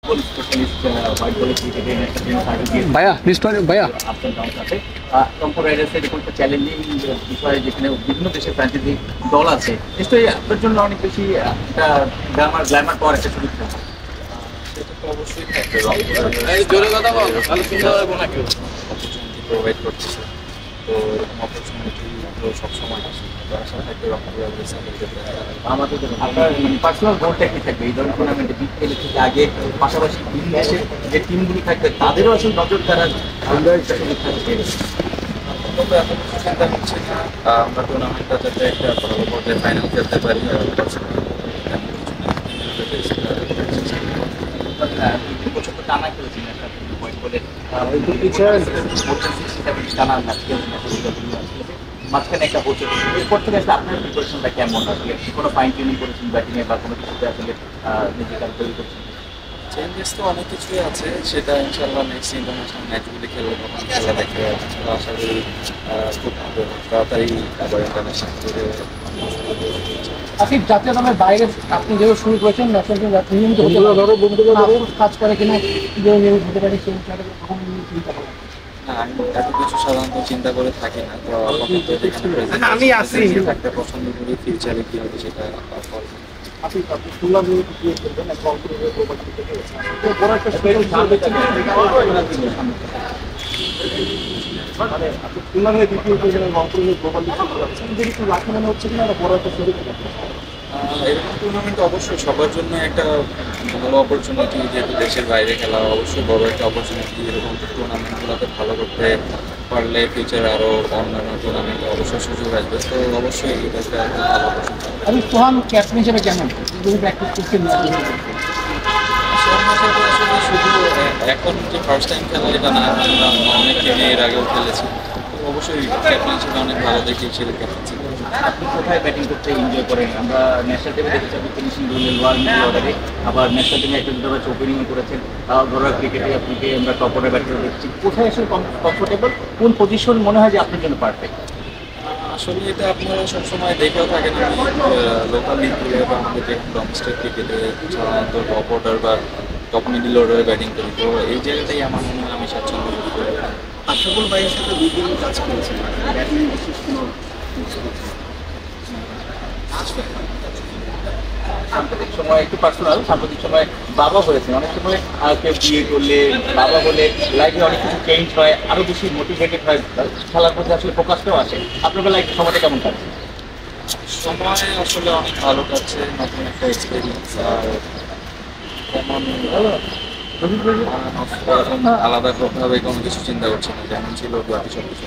Football specialist white বলের ক্রিকেটে national certificate ভাইয়া নিশ্চয় ভাইয়া আপস অ্যান্ড ডাউনস আছে। টমফোর্ড রাইডার্সের এরকম একটা চ্যালেঞ্জিং বিষয় যেখানে বিভিন্ন দেশের ফ্র্যাঞ্চাইজি দল আছে, নিশ্চয়ই আপনার জন্য অনেক বেশি একটা গ্ল্যামার পাওয়ার একটা সুযোগ থাকে। সেটা তো অবশ্যই থাকবে, জোরে কথা বল, ভালো সুন্দর হবে না কেউ অপরচুনিটি প্রোভাইড করতেছে, তো এরকম অপরচুনিটি তো সবসময় আসে, তো আশা থাকবে রংপুর আমাদের জন্য আপনার পার্সোনাল গোলটা কি থাকবে এই ধরনের টুর্নামেন্টে? বিপিএল থেকে আগে পাশাপাশি দেশের যে টিমগুলি থাকবে তাদেরও আসলে নজর তারা একটা সুযোগ থাকবে। তবে এত কিছু চিন্তা করছি না, আমরা টুর্নামেন্টটা যাতে একটা ভালো পর্যায়ে ফাইনাল খেলতে পারি আর বছর তো টানা খেলেছেন পয়েন্ট বলে টানা ম্যাচ খেলেছেন, মাঝখানে একটা বছর এরপর থেকে আসলে আপনার প্রিপারেশনটা কেমন? আসলে কোনো ফাইন টিউনিং করেছেন ব্যাটিংয়ে বা কোনো কিছুতে আসলে নিজেকে তৈরি করছেন? চেঞ্জেস তো অনেক কিছুই আছে, সেটা ইনশাল্লাহ নেক্সট ইন্টারন্যাশনাল ম্যাচগুলি খেলবো তখন খেলা দেখে আশা করি খুব তাড়াতাড়ি আবার ইন্টারন্যাশনাল করে। আপনি জাতীয় দলের বাইরে আপনি যেভাবে শুরু করেছেন ন্যাশনাল টিম নিয়মিত হতে পারে কাজ করে কিনা যেভাবে নিয়মিত হতে পারে সেই বিষয়টা কখন চিন্তা করেন? না, আমি এত কিছু সাধারণত চিন্তা করে থাকি না, তো আপাতত যেখানে প্রেজেন্ট আমি আছি থাকতে পছন্দ করি, ফিউচারে কী হবে সেটা আপনি টুর্নামেন্ট ক্রিয়েট করবেন একটা অন্তর্গত প্রপার্টি থেকে তো বড় একটা মানে আপনি টুর্নামেন্টে দ্বিতীয় করবেন এবং অন্তর্গত প্রপার্টি করছেন যদি একটু লাখে মনে হচ্ছে কিনা বড় একটা সুযোগ এরকম টুর্নামেন্ট অবশ্যই সবার জন্য একটা ভালো অপরচুনিটি, যেহেতু দেশের বাইরে খেলা অবশ্যই বড় একটা অপরচুনিটি। এরকম টুর্নামেন্টগুলোতে ভালো করতে পারলে ফিউচারে আরও অন্যান্য টুর্নামেন্টে অবশ্যই সুযোগ আসবে, তো অবশ্যই এটা একটা ভালো অপরচুনিটি। আমি সোহান ক্যাপ্টেন হিসেবে কেমন যদি প্র্যাকটিস করছেন আসলে শুধু এখন যে ফার্স্ট টাইম খেলা এটা না, আমরা অনেক টিমে এর আগেও খেলেছি, তো অবশ্যই ক্যাপ্টেন হিসেবে অনেক ভালো দেখিয়েছিল ক্যাপ্টেন্সি। আপনি কোথায় ব্যাটিং করতে এনজয় করেন? আমরা ন্যাশনাল টিমে দেখেছি আপনি ফিনিশিং রোলে লোয়ার মিডল অর্ডারে, আবার ন্যাশনাল টিমে একটা দুটো ম্যাচ ওপেনিং করেছেন, ঘরোয়া ক্রিকেটে আপনাকে আমরা টপ অর্ডার ব্যাটার দেখছি। কোথায় আসলে কমফোর্টেবল, কোন পজিশন মনে হয় যে আপনার জন্য পারফেক্ট? আসলে এটা আপনারা সবসময় দেখেও থাকেন, আমি লোকাল লিগে বা আমাদের যে ডোমেস্টিক ক্রিকেটে সাধারণত টপ অর্ডার বা টপ মিডল অর্ডারে ব্যাটিং করি, তো এই জায়গাটাই আমার মনে হয় আমি স্বাচ্ছন্দ্য বোধ করি। আশরাফুল ভাইয়ের সাথে দুদিন কাজ করেছেন, ব্যাটিং বিশেষ কোনো সাম্প্রতিক সময় একটু পার্সোনাল, সাম্প্রতিক সময় বাবা হয়েছেন, অনেক সময় কেউ বিয়ে করলে বাবা হলে লাইফে অনেক কিছু চেঞ্জ হয়, আরও বেশি মোটিভেটেড হয়, খেলার প্রতি আসলে ফোকাসটাও আসে। আপনাদের লাইফের সময়টা কেমন কাটছে? সময় আসলে অনেক ভালো কাটছে, নতুন একটা এক্সপিরিয়েন্স, আর তেমন আলাদাভাবে কোনো কিছু চিন্তা করছি না, যেমন ছিল বাকি সব কিছু।